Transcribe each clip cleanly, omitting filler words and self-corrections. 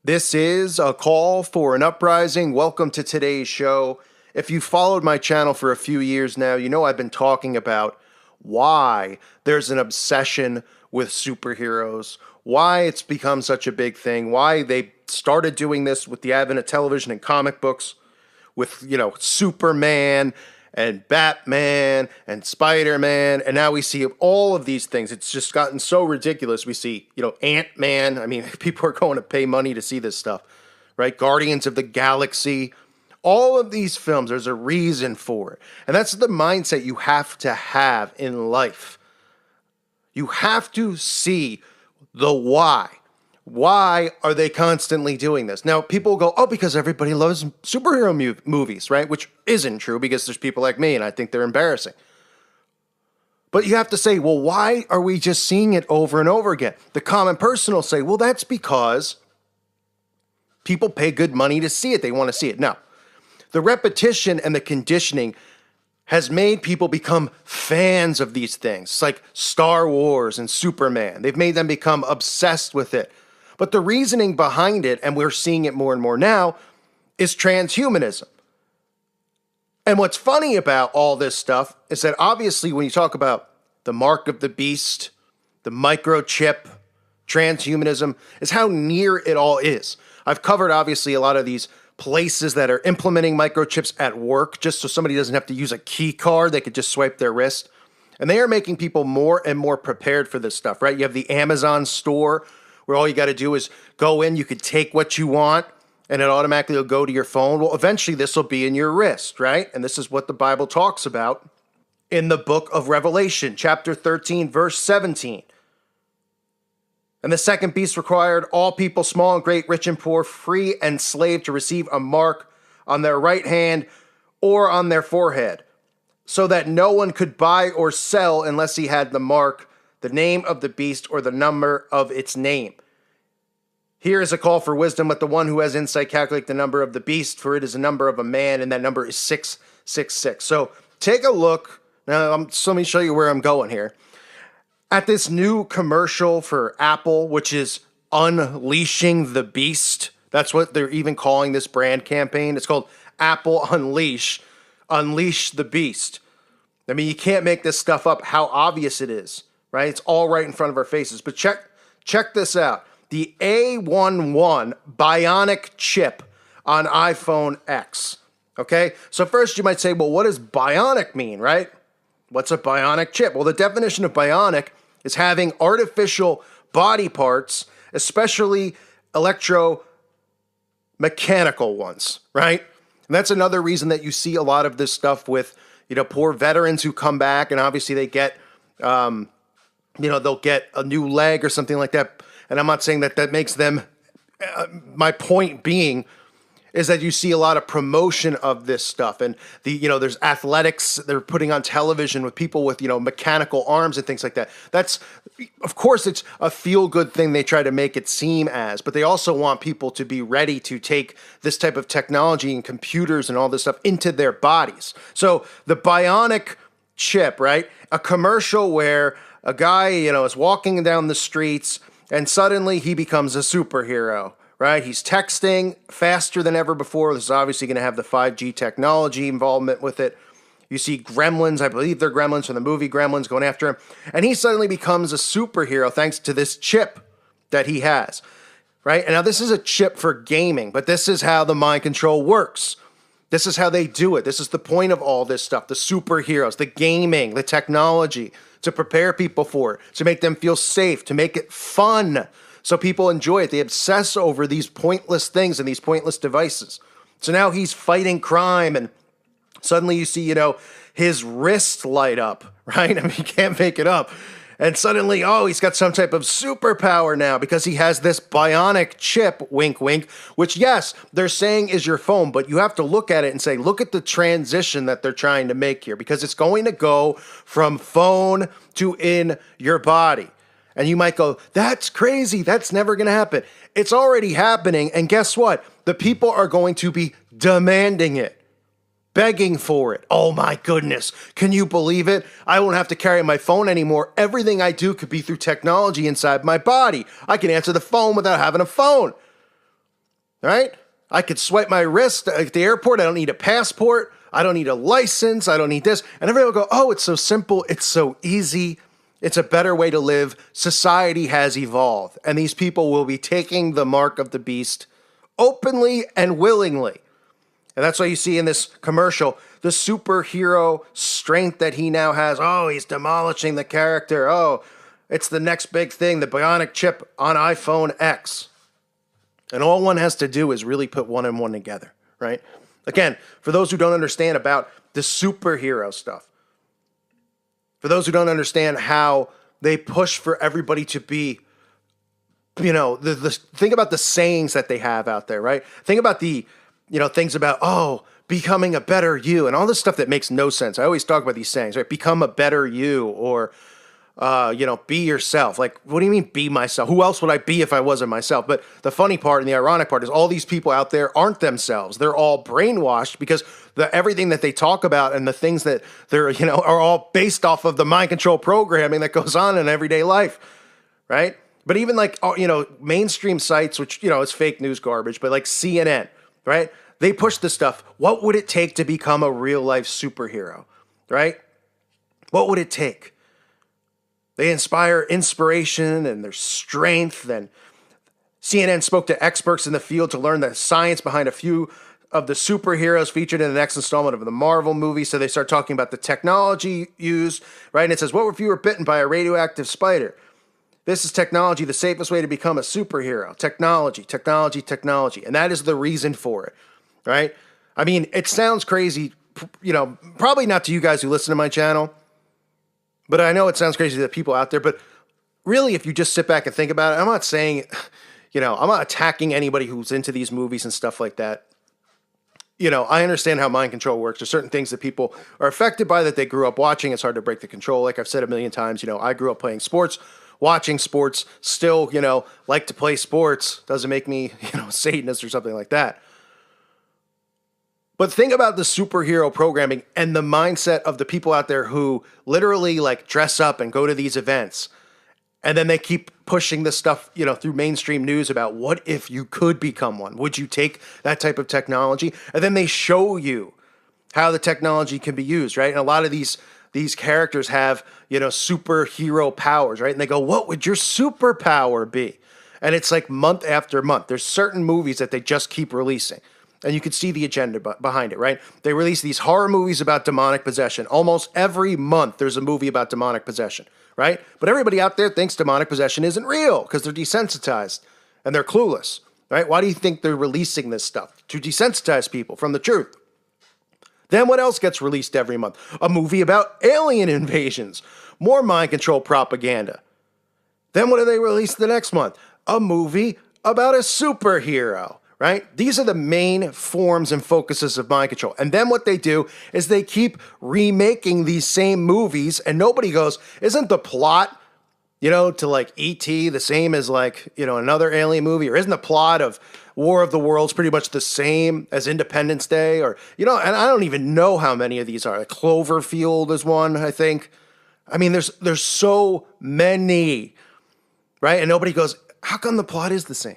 This is a call for an uprising. Welcome to today's show. If you've followed my channel for a few years now, you know I've been talking about why there's an obsession with superheroes, why it's become such a big thing, why they started doing this with the advent of television and comic books, with, Superman and Batman and Spider-Man, and now we see all of these things. It's just gotten so ridiculous. We see, Ant-Man. I mean, people are going to pay money to see this stuff, right? Guardians of the Galaxy. All of these films, there's a reason for it. And that's the mindset you have to have in life. You have to see the why. Why are they constantly doing this? Now, people go, oh, because everybody loves superhero movies, right? Which isn't true because there's people like me and I think they're embarrassing. But you have to say, well, why are we just seeing it over and over again? The common person will say, well, that's because people pay good money to see it. They want to see it. No. The repetition and the conditioning has made people become fans of these things. It's like Star Wars and Superman. They've made them become obsessed with it. But the reasoning behind it, and we're seeing it more and more now, is transhumanism. And what's funny about all this stuff is that obviously when you talk about the mark of the beast, the microchip, transhumanism, is how near it all is. I've covered obviously a lot of these places that are implementing microchips at work just so somebody doesn't have to use a key card. They could just swipe their wrist. And they are making people more and more prepared for this stuff, right? You have the Amazon store where all you got to do is go in, you could take what you want, and it automatically will go to your phone. Well, eventually this will be in your wrist, right? And this is what the Bible talks about in the book of Revelation, chapter 13, verse 17. And the second beast required all people, small and great, rich and poor, free and slave, to receive a mark on their right hand or on their forehead, so that no one could buy or sell unless he had the mark, the name of the beast, or the number of its name. Here is a call for wisdom. Let the one who has insight calculate the number of the beast, for it is a number of a man, and that number is 666. So take a look. Now, so let me show you where I'm going here. At this new commercial for Apple, which is Unleashing the Beast. That's what they're even calling this brand campaign. It's called Apple Unleash the Beast. I mean, you can't make this stuff up, how obvious it is, right? It's all right in front of our faces. But check this out. The A11 Bionic chip on iPhone X. Okay? So first you might say, well, what does bionic mean, right? What's a bionic chip? Well, the definition of bionic is having artificial body parts, especially electromechanical ones, right? And that's another reason that you see a lot of this stuff with, poor veterans who come back and obviously they get, they'll get a new leg or something like that. And I'm not saying that makes them, my point being is that you see a lot of promotion of this stuff. And there's athletics they're putting on television with people with, mechanical arms and things like that. That's, of course, it's a feel-good thing they try to make it seem as, but they also want people to be ready to take this type of technology and computers and all this stuff into their bodies. So the bionic chip, right? A commercial where a guy, is walking down the streets and suddenly he becomes a superhero. Right? He's texting faster than ever before. This is obviously going to have the 5G technology involvement with it. You see Gremlins, I believe they're Gremlins from the movie Gremlins, going after him. And he suddenly becomes a superhero thanks to this chip that he has. Right? And now this is a chip for gaming, but this is how the mind control works. This is how they do it. This is the point of all this stuff. The superheroes, the gaming, the technology, to prepare people for it, to make them feel safe, to make it fun. So people enjoy it. They obsess over these pointless things and these pointless devices. So now he's fighting crime and suddenly you see, his wrist light up, right? I mean, you can't make it up. And suddenly, he's got some type of superpower now because he has this bionic chip, wink, wink, which, yes, they're saying is your phone, but you have to look at it and say, look at the transition that they're trying to make here because it's going to go from phone to in your body. And you might go, that's crazy. That's never going to happen. It's already happening. And guess what? The people are going to be demanding it, begging for it. Oh my goodness. Can you believe it? I won't have to carry my phone anymore. Everything I do could be through technology inside my body. I can answer the phone without having a phone. right? I could swipe my wrist at the airport. I don't need a passport. I don't need a license. I don't need this. And everyone will go, oh, it's so simple. It's so easy. It's a better way to live. Society has evolved. And these people will be taking the mark of the beast openly and willingly. And that's why you see in this commercial the superhero strength that he now has. Oh, he's demolishing the character. Oh, it's the next big thing, the bionic chip on iPhone X. And all one has to do is really put one and one together, right? Again, for those who don't understand about the superhero stuff, for those who don't understand how they push for everybody to be, think about the sayings that they have out there, right? Think about the, things about, oh, becoming a better you and all this stuff that makes no sense. I always talk about these sayings, right? Become a better you, or be yourself. Like, what do you mean be myself? Who else would I be if I wasn't myself? But the funny part and the ironic part is all these people out there aren't themselves. They're all brainwashed because everything that they talk about and the things that they're, are all based off of the mind control programming that goes on in everyday life, right? But even like, mainstream sites, which, is fake news garbage, but like CNN, right? They push this stuff. What would it take to become a real life superhero, right? What would it take? They inspire inspiration and their strength. And CNN spoke to experts in the field to learn the science behind a few of the superheroes featured in the next installment of the Marvel movie. So they start talking about the technology used, right? And it says, what if you were bitten by a radioactive spider? This is technology, the safest way to become a superhero. Technology, technology, technology. And that is the reason for it, right? I mean, it sounds crazy, probably not to you guys who listen to my channel, but I know it sounds crazy to the people out there. But really, if you just sit back and think about it, I'm not saying, I'm not attacking anybody who's into these movies and stuff like that. I understand how mind control works. There's certain things that people are affected by that they grew up watching. It's hard to break the control. Like I've said a million times, I grew up playing sports, watching sports, still, like to play sports. Doesn't make me, Satanist or something like that. But think about the superhero programming and the mindset of the people out there who literally like dress up and go to these events. And then they keep pushing this stuff, through mainstream news about what if you could become one? Would you take that type of technology? And then they show you how the technology can be used, right? And a lot of these characters have, superhero powers, right? And they go, what would your superpower be? And it's like month after month. There's certain movies that they just keep releasing. And you can see the agenda behind it, right? They release these horror movies about demonic possession. Almost every month there's a movie about demonic possession, right? But everybody out there thinks demonic possession isn't real because they're desensitized and they're clueless, right? Why do you think they're releasing this stuff? To desensitize people from the truth. Then what else gets released every month? A movie about alien invasions. More mind control propaganda. Then what do they release the next month? A movie about a superhero. Right? These are the main forms and focuses of mind control. And then what they do is they keep remaking these same movies and nobody goes, isn't the plot, to like E.T. the same as like, another alien movie? Or isn't the plot of War of the Worlds pretty much the same as Independence Day? Or, and I don't even know how many of these are. Like Cloverfield is one, I think. I mean, there's so many, right? And nobody goes, how come the plot is the same?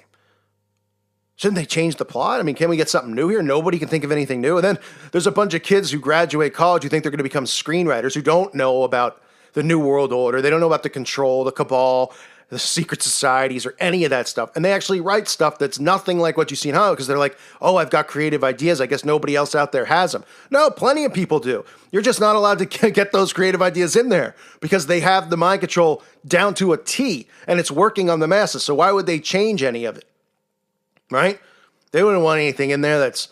Shouldn't they change the plot? I mean, can we get something new here? Nobody can think of anything new. And then there's a bunch of kids who graduate college who think they're going to become screenwriters who don't know about the New World Order. They don't know about the Control, the Cabal, the secret societies, or any of that stuff. And they actually write stuff that's nothing like what you see in Hollywood because they're like, oh, I've got creative ideas. I guess nobody else out there has them. No, plenty of people do. You're just not allowed to get those creative ideas in there because they have the mind control down to a T and it's working on the masses. So why would they change any of it? Right? They wouldn't want anything in there that's,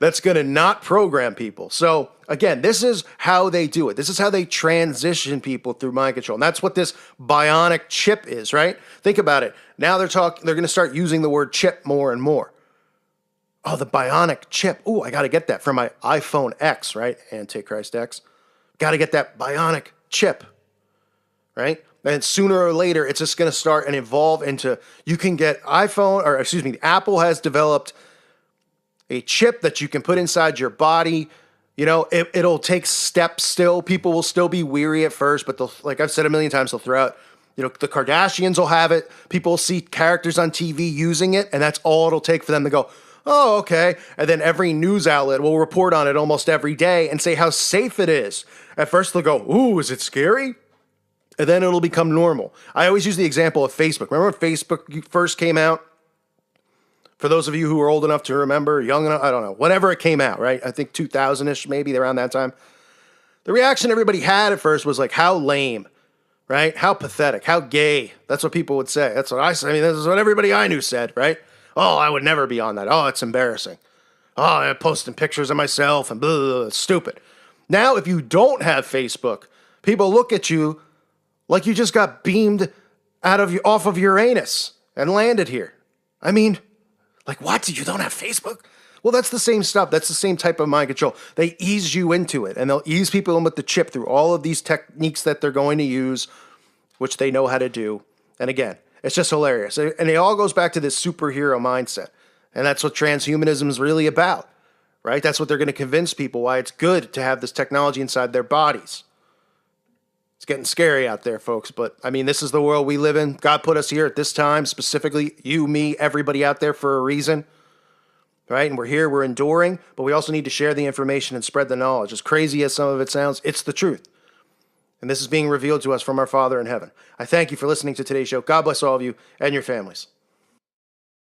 that's going to not program people. So again, this is how they do it. This is how they transition people through mind control. And that's what this bionic chip is, right? Think about it. Now they're going to start using the word chip more and more. Oh, the bionic chip. Ooh, I got to get that for my iPhone X, right? Antichrist X. Got to get that bionic chip, right? And sooner or later, it's just going to start and evolve into, you can get Apple has developed a chip that you can put inside your body. It'll take steps still. People will still be weary at first, but like I've said a million times, they'll throw out, The Kardashians will have it. People see characters on TV using it, and that's all it'll take for them to go, oh, okay. And then every news outlet will report on it almost every day and say how safe it is. At first they'll go, ooh, is it scary? And then it'll become normal. I always use the example of Facebook. Remember when Facebook first came out? For those of you who are old enough to remember, young enough, I don't know, whenever it came out, right? I think 2000-ish, maybe around that time. The reaction everybody had at first was like, how lame, right? How pathetic, how gay. That's what people would say. That's what I said. I mean, this is what everybody I knew said, right? Oh, I would never be on that. Oh, it's embarrassing. Oh, I'm posting pictures of myself and blah, blah, blah. It's stupid. Now, if you don't have Facebook, people look at you like you just got beamed off of Uranus and landed here. I mean, like, what? You don't have Facebook? Well, that's the same stuff. That's the same type of mind control. They ease you into it, and they'll ease people in with the chip through all of these techniques that they're going to use, which they know how to do. And again, it's just hilarious. And it all goes back to this superhero mindset. And that's what transhumanism is really about, right? That's what they're going to convince people why it's good to have this technology inside their bodies. It's getting scary out there, folks. But, I mean, this is the world we live in. God put us here at this time, specifically you, me, everybody out there for a reason. Right? And we're here, we're enduring, but we also need to share the information and spread the knowledge. As crazy as some of it sounds, it's the truth. And this is being revealed to us from our Father in heaven. I thank you for listening to today's show. God bless all of you and your families.